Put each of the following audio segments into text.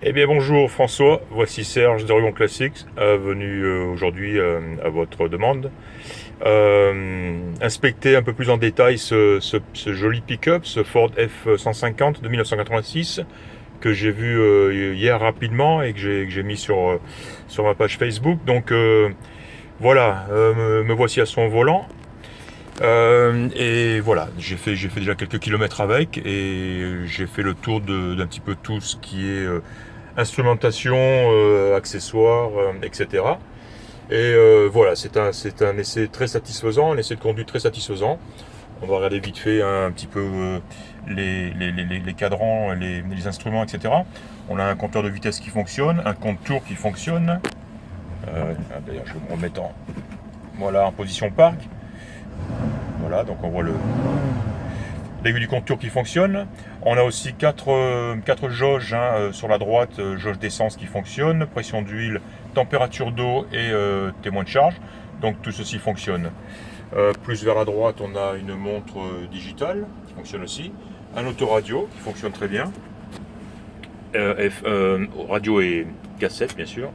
Eh bien bonjour François, voici Serge de Ruban Classics, venu aujourd'hui à votre demande inspecter un peu plus en détail ce joli pick-up, ce Ford F-150 de 1986 que j'ai vu hier rapidement et que j'ai mis sur ma page Facebook. Donc voilà, me voici à son volant. Et voilà, j'ai fait déjà quelques kilomètres avec et j'ai fait le tour d'un petit peu tout ce qui est instrumentation, accessoires, etc. Et voilà, c'est un essai très satisfaisant, un essai de conduite très satisfaisant. On va regarder vite fait un petit peu les cadrans, les instruments, etc. On a un compteur de vitesse qui fonctionne, un compte tour qui fonctionne. D'ailleurs, je vais me remettre voilà, en position parc. Voilà, donc on voit l'aiguille du compte tour qui fonctionne. On a aussi quatre jauges sur la droite, jauge d'essence qui fonctionne, pression d'huile, température d'eau et témoin de charge. Donc tout ceci fonctionne. Plus vers la droite, on a une montre digitale qui fonctionne aussi, un autoradio qui fonctionne très bien, radio et cassette bien sûr.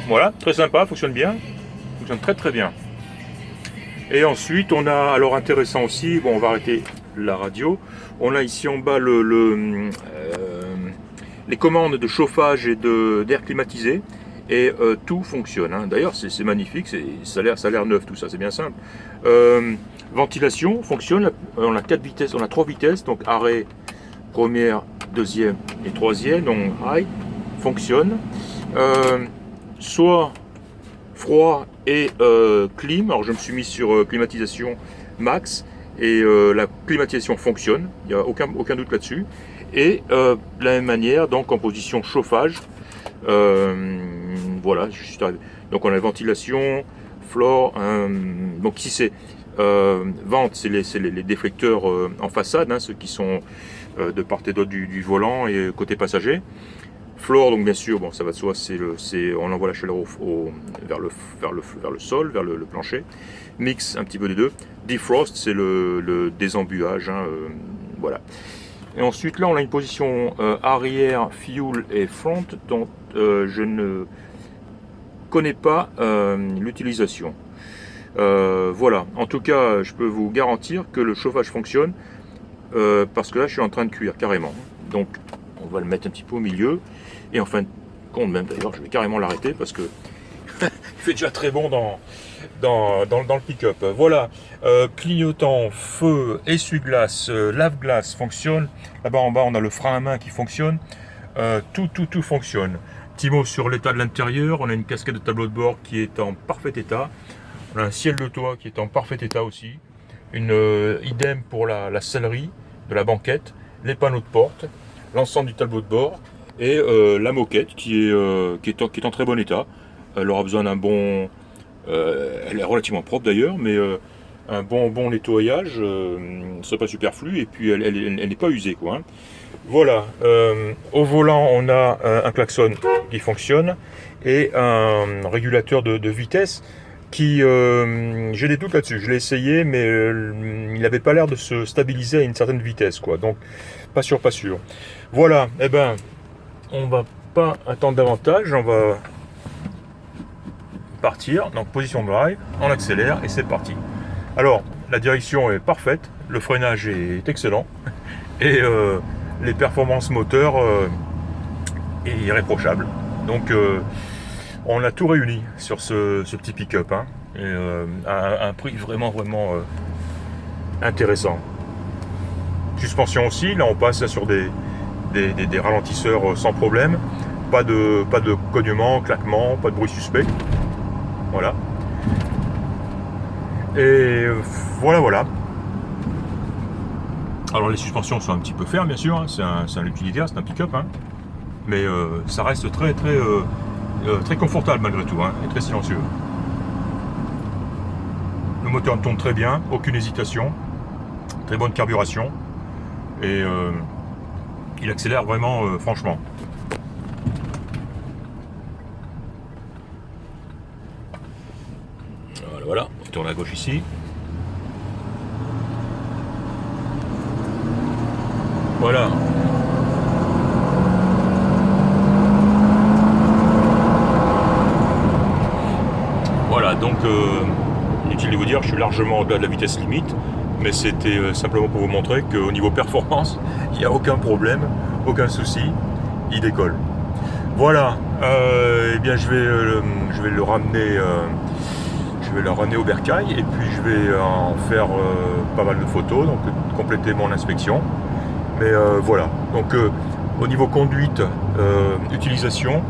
Voilà, très sympa, fonctionne bien, fonctionne très très bien. Et ensuite, on a, alors intéressant aussi, bon, on va arrêter la radio. On a ici en bas les commandes de chauffage et d'air climatisé. Et tout fonctionne, hein. D'ailleurs, c'est magnifique, ça a l'air neuf tout ça, c'est bien simple. Ventilation fonctionne, on a 4 vitesses, on a 3 vitesses, donc arrêt, première, deuxième et troisième, donc high, fonctionne. Soit froid et clim. Alors je me suis mis sur climatisation max et la climatisation fonctionne, il n'y a aucun doute là-dessus. Et de la même manière, donc en position chauffage, voilà, je suis arrivé. Donc on a ventilation, floor, donc ici c'est vente, c'est les déflecteurs en façade, hein, ceux qui sont de part et d'autre du volant et côté passager. Floor, donc bien sûr, bon, ça va de soi, on envoie la chaleur vers le sol, vers le plancher. Mix, un petit peu des deux. Defrost, c'est le désembuage, hein, voilà. Et ensuite, là, on a une position arrière, fuel et front, dont je ne connais pas l'utilisation. Voilà, en tout cas, je peux vous garantir que le chauffage fonctionne, parce que là, je suis en train de cuire, carrément. Donc, on va le mettre un petit peu au milieu. Et en fin de compte, même d'ailleurs, je vais carrément l'arrêter parce que il fait déjà très bon dans le pick-up. Voilà, clignotant, feu, essuie-glace, lave-glace fonctionne. Là-bas en bas, on a le frein à main qui fonctionne. Tout fonctionne. Petit mot sur l'état de l'intérieur. On a une casquette de tableau de bord qui est en parfait état. On a un ciel de toit qui est en parfait état aussi. Une idem pour la sellerie de la banquette, les panneaux de porte, l'ensemble du tableau de bord. Et la moquette qui est en très bon état. Elle aura besoin d'un bon... elle est relativement propre d'ailleurs, mais un bon nettoyage, c'est pas superflu, et puis elle n'est pas usée, quoi, hein. Voilà, au volant on a un klaxon qui fonctionne et un régulateur de vitesse qui... j'ai des doutes là-dessus, je l'ai essayé, mais il n'avait pas l'air de se stabiliser à une certaine vitesse, quoi, donc pas sûr. Voilà, eh ben... on va pas attendre davantage, on va partir, donc position drive, on accélère et c'est parti. Alors, la direction est parfaite, le freinage est excellent et les performances moteurs est irréprochable. Donc on a tout réuni sur ce petit pick-up, hein, et à un prix vraiment intéressant. Suspension aussi, là on passe sur des ralentisseurs sans problème, pas de cognement, claquement, pas de bruit suspect. Voilà. Et voilà. Alors les suspensions sont un petit peu fermes bien sûr, hein. C'est un utilitaire, c'est un pick-up, hein. Mais ça reste très confortable malgré tout, hein, et très silencieux. Le moteur tourne très bien, aucune hésitation. très bonne carburation et il accélère vraiment franchement. Voilà, on tourne à gauche ici. Voilà. Voilà, donc inutile de vous dire, je suis largement au-delà de la vitesse limite, mais c'était simplement pour vous montrer qu'au niveau performance, il n'y a aucun problème, aucun souci, il décolle. Voilà, eh bien je vais le ramener. Je vais le ramener au bercail et puis je vais en faire pas mal de photos, donc compléter mon inspection. Mais voilà, donc au niveau conduite, utilisation,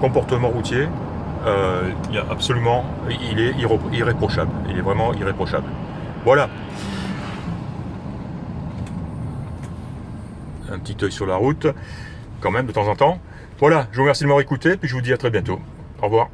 comportement routier, il y a absolument, il est irréprochable. Il est vraiment irréprochable. Voilà. Un petit œil sur la route, quand même de temps en temps. Voilà, je vous remercie de m'avoir écouté, puis je vous dis à très bientôt. Au revoir.